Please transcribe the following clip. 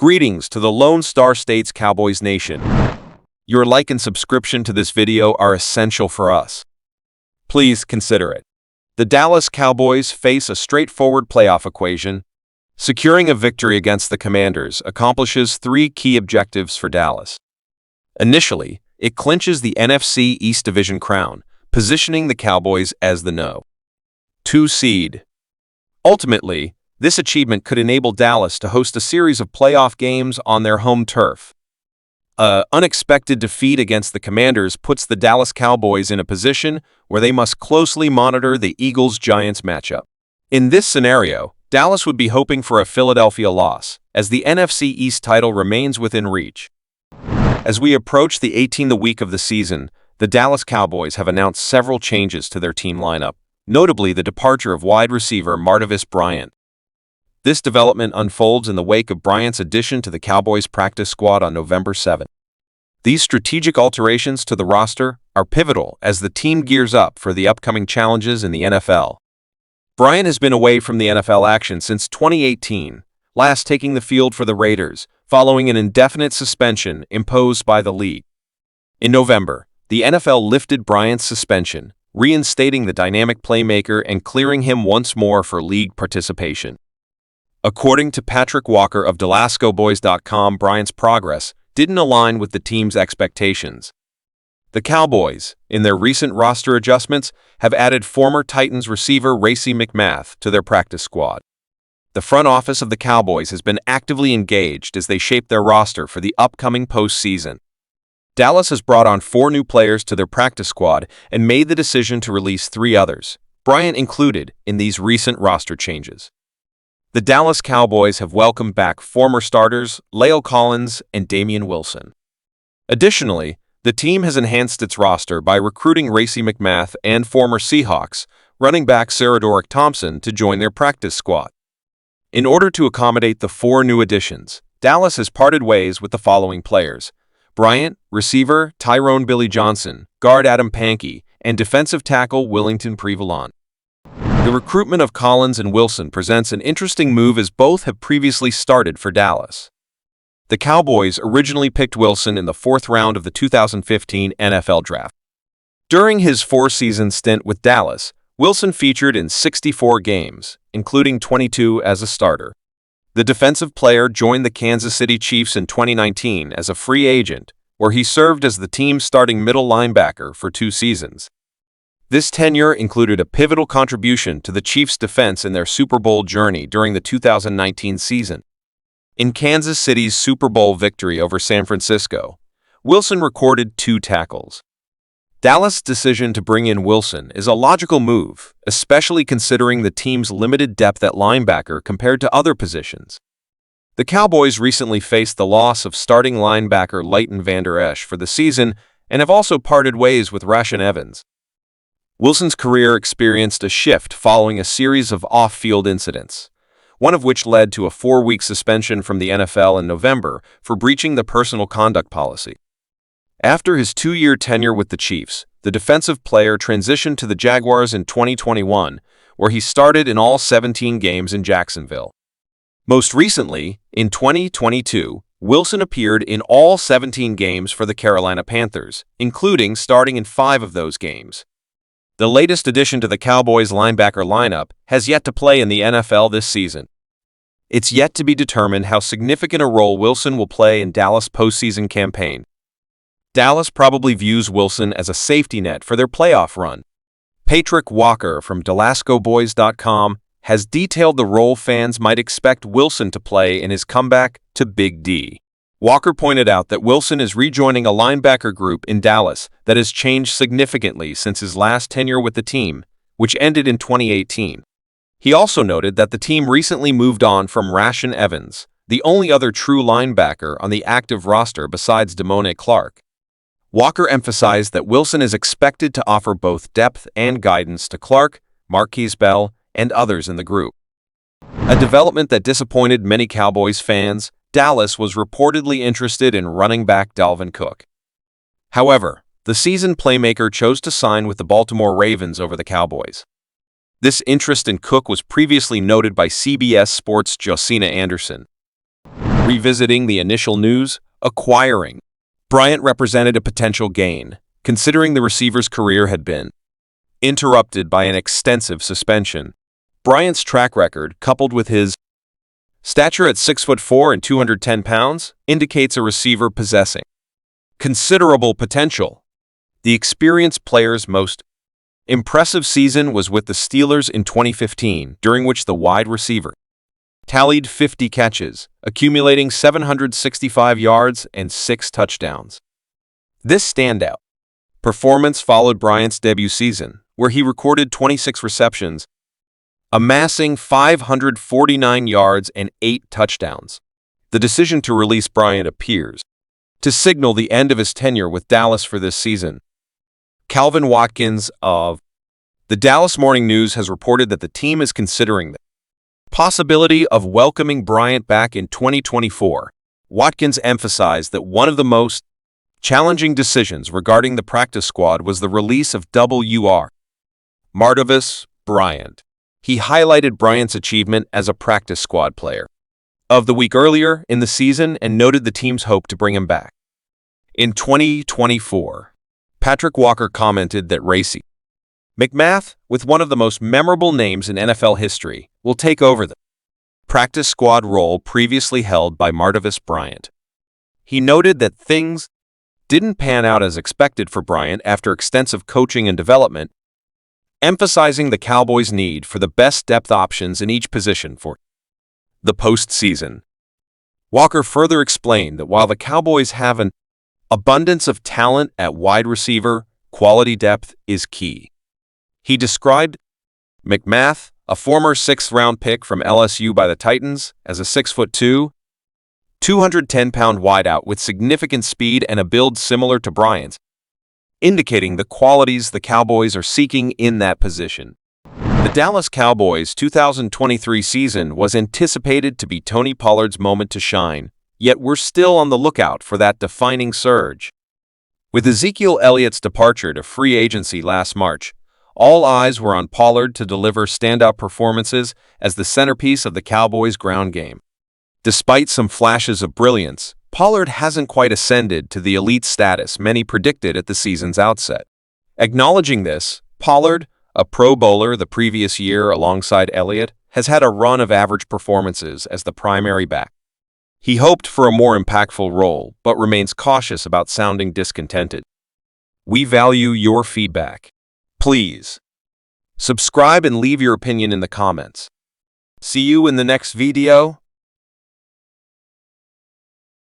Greetings to the Lone Star State's Cowboys Nation. Your like and subscription to this video are essential for us. Please consider it. The Dallas Cowboys face a straightforward playoff equation. Securing a victory against the Commanders accomplishes three key objectives for Dallas. Initially, it clinches the NFC East Division crown, positioning the Cowboys as the No. 2 seed. Ultimately, this achievement could enable Dallas to host a series of playoff games on their home turf. An unexpected defeat against the Commanders puts the Dallas Cowboys in a position where they must closely monitor the Eagles-Giants matchup. In this scenario, Dallas would be hoping for a Philadelphia loss, as the NFC East title remains within reach. As we approach the 18th week of the season, the Dallas Cowboys have announced several changes to their team lineup, notably the departure of wide receiver Martavis Bryant. This development unfolds in the wake of Bryant's addition to the Cowboys practice squad on November 7. These strategic alterations to the roster are pivotal as the team gears up for the upcoming challenges in the NFL. Bryant has been away from the NFL action since 2018, last taking the field for the Raiders, following an indefinite suspension imposed by the league. In November, the NFL lifted Bryant's suspension, reinstating the dynamic playmaker and clearing him once more for league participation. According to Patrick Walker of DalasCowboys.com, Bryant's progress didn't align with the team's expectations. The Cowboys, in their recent roster adjustments, have added former Titans receiver Racey McMath to their practice squad. The front office of the Cowboys has been actively engaged as they shape their roster for the upcoming postseason. Dallas has brought on 4 new players to their practice squad and made the decision to release 3 others, Bryant included, in these recent roster changes. The Dallas Cowboys have welcomed back former starters La'el Collins and Damian Wilson. Additionally, the team has enhanced its roster by recruiting Racey McMath and former Seahawks running back Saradoric Thompson to join their practice squad. In order to accommodate the 4 new additions, Dallas has parted ways with the following players: Bryant, receiver Tyrone Billy Johnson, guard Adam Pankey, and defensive tackle Willington Prevalon. The recruitment of Collins and Wilson presents an interesting move as both have previously started for Dallas. The Cowboys originally picked Wilson in the 4th round of the 2015 NFL Draft. During his 4-season stint with Dallas, Wilson featured in 64 games, including 22 as a starter. The defensive player joined the Kansas City Chiefs in 2019 as a free agent, where he served as the team's starting middle linebacker for 2 seasons. This tenure included a pivotal contribution to the Chiefs' defense in their Super Bowl journey during the 2019 season. In Kansas City's Super Bowl victory over San Francisco, Wilson recorded 2 tackles. Dallas' decision to bring in Wilson is a logical move, especially considering the team's limited depth at linebacker compared to other positions. The Cowboys recently faced the loss of starting linebacker Leighton Vander Esch for the season and have also parted ways with Rashaan Evans. Wilson's career experienced a shift following a series of off-field incidents, one of which led to a 4-week suspension from the NFL in November for breaching the personal conduct policy. After his 2-year tenure with the Chiefs, the defensive player transitioned to the Jaguars in 2021, where he started in all 17 games in Jacksonville. Most recently, in 2022, Wilson appeared in all 17 games for the Carolina Panthers, including starting in 5 of those games. The latest addition to the Cowboys linebacker lineup has yet to play in the NFL this season. It's yet to be determined how significant a role Wilson will play in Dallas' postseason campaign. Dallas probably views Wilson as a safety net for their playoff run. Patrick Walker from DalasCowboys.com has detailed the role fans might expect Wilson to play in his comeback to Big D. Walker pointed out that Wilson is rejoining a linebacker group in Dallas that has changed significantly since his last tenure with the team, which ended in 2018. He also noted that the team recently moved on from Rashaan Evans, the only other true linebacker on the active roster besides Damone Clark. Walker emphasized that Wilson is expected to offer both depth and guidance to Clark, Marquise Bell, and others in the group. A development that disappointed many Cowboys fans, Dallas was reportedly interested in running back Dalvin Cook. However, the seasoned playmaker chose to sign with the Baltimore Ravens over the Cowboys. This interest in Cook was previously noted by CBS Sports' Josina Anderson. Revisiting the initial news, acquiring Bryant represented a potential gain, considering the receiver's career had been interrupted by an extensive suspension. Bryant's track record, coupled with his stature at 6'4" and 210 pounds, indicates a receiver possessing considerable potential. The experienced player's most impressive season was with the Steelers in 2015, during which the wide receiver tallied 50 catches, accumulating 765 yards and 6 touchdowns. This standout performance followed Bryant's debut season, where he recorded 26 receptions, amassing 549 yards and 8 touchdowns. The decision to release Bryant appears to signal the end of his tenure with Dallas for this season. Calvin Watkins of the Dallas Morning News has reported that the team is considering the possibility of welcoming Bryant back in 2024. Watkins emphasized that one of the most challenging decisions regarding the practice squad was the release of W.R. Martavis Bryant. He highlighted Bryant's achievement as a practice squad player of the week earlier in the season and noted the team's hope to bring him back in 2024. Patrick Walker commented that Racey McMath, with one of the most memorable names in NFL history, will take over the practice squad role previously held by Martavis Bryant. He noted that things didn't pan out as expected for Bryant after extensive coaching and development, emphasizing the Cowboys' need for the best depth options in each position for the postseason. Walker further explained that while the Cowboys have an abundance of talent at wide receiver, quality depth is key. He described McMath, a former 6th-round pick from LSU by the Titans, as a 6'2", 210-pound wideout with significant speed and a build similar to Bryant's, indicating the qualities the Cowboys are seeking in that position. The Dallas Cowboys' 2023 season was anticipated to be Tony Pollard's moment to shine, yet we're still on the lookout for that defining surge. With Ezekiel Elliott's departure to free agency last March, all eyes were on Pollard to deliver standout performances as the centerpiece of the Cowboys' ground game. Despite some flashes of brilliance, Pollard hasn't quite ascended to the elite status many predicted at the season's outset. Acknowledging this, Pollard, a Pro Bowler the previous year alongside Elliott, has had a run of average performances as the primary back. He hoped for a more impactful role, but remains cautious about sounding discontented. We value your feedback. Please subscribe and leave your opinion in the comments. See you in the next video.